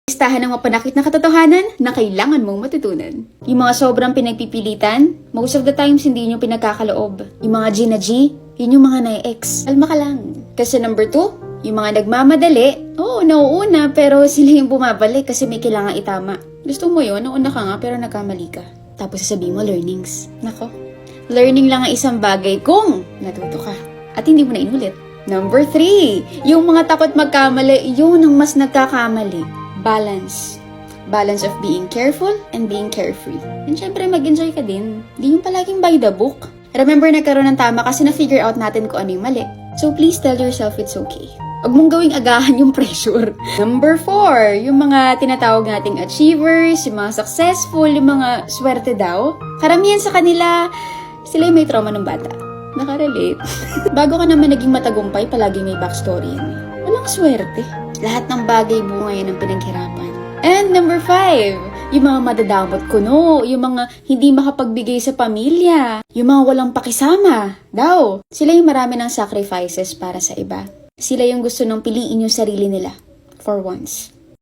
Listahan ng mapanakit na katotohanan na kailangan mong matutunan. Yung mga sobrang pinagpipilitan, most of the times hindi nyo pinagkakaloob. Yung mga G na G, yun yung mga na-ex. Alma ka lang. Kasi number 2, yung mga nagmamadali, oo, nauuna pero sila yung bumabalik kasi may kailangan itama. Gusto mo yun, nauna ka nga pero nagkamali ka. Tapos sasabihin mo learnings. Nako, learning lang ang isang bagay kung natuto ka at hindi mo na inulit. Number 3, yung mga takot magkamali, yun ang mas nagkakamali. Balance. Balance of being careful and being carefree. And syempre, mag-enjoy ka din. Di yung palaging by the book. Remember, nagkaroon ng tama kasi na-figure out natin kung ano yung mali. So please tell yourself it's okay. Huwag mong gawing agahan yung pressure. Number 4, yung mga tinatawag nating achievers, yung mga successful, yung mga swerte daw. Karamihan sa kanila, sila yung may trauma ng bata. Nakarelate. Bago ka naman naging matagumpay, palagi may backstory yan. Walang swerte. Lahat ng bagay bunga yan ang pinaghirapan. And number 5, yung mga madadamot kuno, yung mga hindi makapagbigay sa pamilya, yung mga walang pakisama. Daw, sila yung marami ng sacrifices para sa iba. Sila yung gusto nang piliin yung sarili nila. For once.